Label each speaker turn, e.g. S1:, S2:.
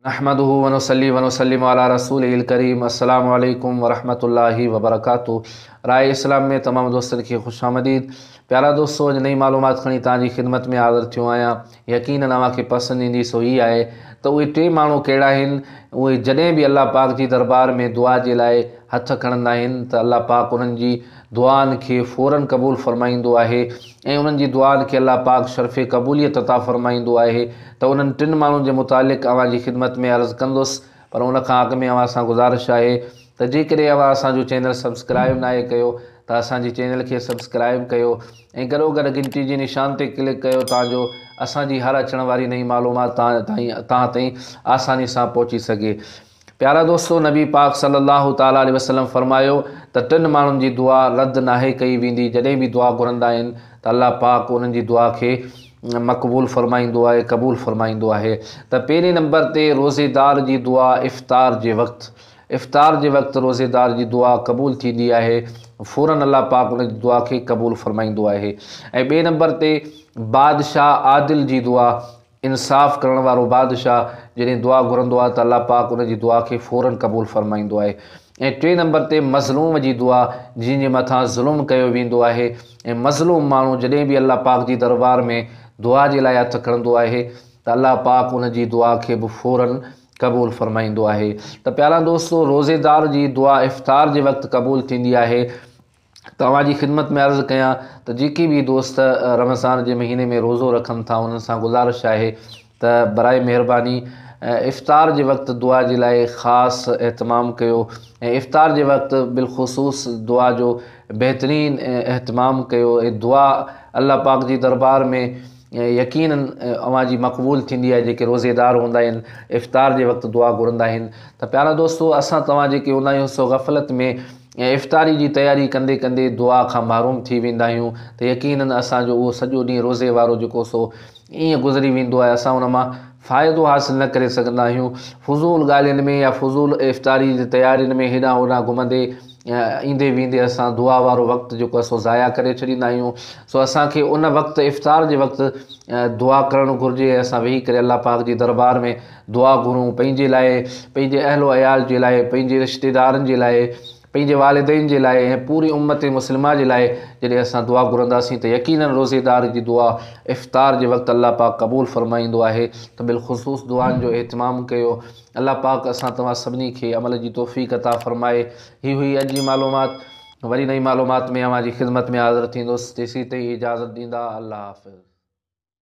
S1: नहमदुहु व नुसल्ली व नुसल्लिमु अला रसूलिल करीम। अस्सलामु अलैकुम व रहमतुल्लाहि व बरकातुहू। राय इस्लाम में तमाम दोस्तनि खे ख़ुश आमदीद। प्यारा दोस्तों, अॼु नई मालूमात खणी तव्हांजी ख़िदमत में हाज़िर थियो आहियां। यकीनन तव्हांखे पसंदि ईंदी, सो ही आहे त उहे टे माण्हू कहिड़ा आहिनि। उहे जॾहिं बि अल्लाह पाक जी दरबार में दुआ जे लाइ हथ खणंदा आहिनि त अल्लाह पाक उन्हनि जी दुआनि खे फ़ौरन क़बूल फ़रमाईंदो आहे ऐं उन्हनि जी दुआनि खे अल्लाह पाक शर्फ़े क़बूलियत अता फ़रमाईंदो आहे। त उन्हनि टिनि माण्हुनि जे मुतालिक़ अव्हांजी ख़िदमत में अर्ज़ु कंदुसि, पर उन खां अॻु में अव्हां सां गुज़ारिश आहे त जेकॾहिं अव्हां असांजो चैनल सब्सक्राइब न आहे कयो त असांजी चैनल खे सब्सक्राइब कयो ऐं गॾो गॾु घंटी जी निशान ते क्लिक कयो ताजो असांजी हर अचण वारी नई मालूमात तव्हां ताईं आसानी सां पहुची सघे। प्यारा दोस्तों, नबी पाक सल्लल्लाहु ताला अलैहि वसल्लम फरमायो त टिनि माण्हुनि जी दुआ रद्द नाहे कई वेंदी। जॾहिं बि दुआ घुरंदा आहिनि त अल्लाह पाक उन्हनि जी दुआ खे मक़बूल फ़रमाईंदो आहे, क़बूल फ़रमाईंदो आहे। त पहिरें नंबर ते रोज़ेदार जी दुआ इफ़्तार जे वक़्तु रोज़ेदार जी दुआ क़बूल थींदी आहे। फ़ौरन अल्लाह पाक उन जी दुआ खे क़बूल फ़रमाईंदो आहे। ऐं ॿिए नंबर ते बादशाह आदिल जी दुआ, इंसाफ़ करण वारो बादशाह जॾहिं दुआ घुरंदो आहे त अल्लाह पाक उन जी दुआ खे फ़ौरन क़बूल फ़रमाईंदो आहे। ऐं टे नंबर ते मज़लूम जी दुआ, जंहिंजे मथां ज़ुल्म कयो वेंदो आहे ऐं मज़लूम माण्हू जॾहिं बि अल्लाह पाक जी दरबार में दुआ जे लाइ हथु खणंदो आहे त अल्लाह पाक उन जी दुआ खे बि फ़ौरन क़बूल फ़रमाईंदो आहे। त प्यारा दोस्तों, रोज़ेदार जी दुआ इफ़्तार जे वक़्तु क़बूल थींदी आहे। तव्हांजी ख़िदमत में अर्ज़ु कयां त जेके बि दोस्त रमज़ान जे महीने में रोज़ो रखनि था उन्हनि सां गुज़ारिश आहे त बराए महिरबानी इफ़्तार जे वक़्तु दुआ जे लाइ ख़ासि एहतमाम कयो ऐं इफ़्तार जे वक़्तु बिलख़ुसूस दुआ जो बहितरीन एहतमाम कयो। ऐं दुआ अल्लाह पाक जी दरबार में यकीनन अव्हांजी मक़बूल थींदी आहे। जेके रोज़ेदार हूंदा आहिनि इफ़्तार जे वक़्तु दुआ घुरंदा आहिनि। त प्यारा दोस्तों, असां तव्हां जेके हूंदा आहियूं सो ग़फ़लत में इफ़्तारी जी तयारी कंदे कंदे दुआ खां महरूम थी वेंदा आहियूं। त यकीनन असांजो उहो सॼो ॾींहुं रोज़े वारो जेको सो ईअं गुज़री वेंदो आहे, असां उन मां फ़ाइदो हासिलु न करे सघंदा आहियूं। फ़ुज़ूल ॻाल्हियुनि में या फ़ुज़ूल इफ़्तारी जी तयारियुनि में हेॾां होॾां घुमंदे ईंदे वेंदे असां दुआ वारो वक़्तु जेको आहे सो ज़ाया करे छॾींदा आहियूं। सो असांखे उन वक़्तु इफ़्तार जे वक़्तु दुआ करणु घुरिजे। असां वेही करे अल्लाह पाक जी दरबार में दुआ घुरूं, पंहिंजे लाइ, पंहिंजे अहलो अयाल जे लाइ, पंहिंजे रिश्तेदारनि जे लाइ, पंहिंजे वालिदैन जे लाइ ऐं पूरी उम्मत मुस्लिमा जे लाइ। जॾहिं असां दुआ घुरंदासीं त यकीनन रोज़ेदार जी दुआ इफ़्तार जे वक़्तु अल्लाह पाक क़बूल फ़रमाईंदो आहे। त बिलख़ुसूस दुआनि जो एहतमाम कयो। अल्लाह पाक असां तव्हां सभिनी खे अमल जी तौफ़ीक़ अता फ़रमाए। ही हुई अॼु जी मालूमात। वरी नई मालूमात में अव्हांजी ख़िदमत में हाज़िर थींदुसि। तेसीं ताईं इजाज़त ॾींदा। अल्लाह हाफ़िज़।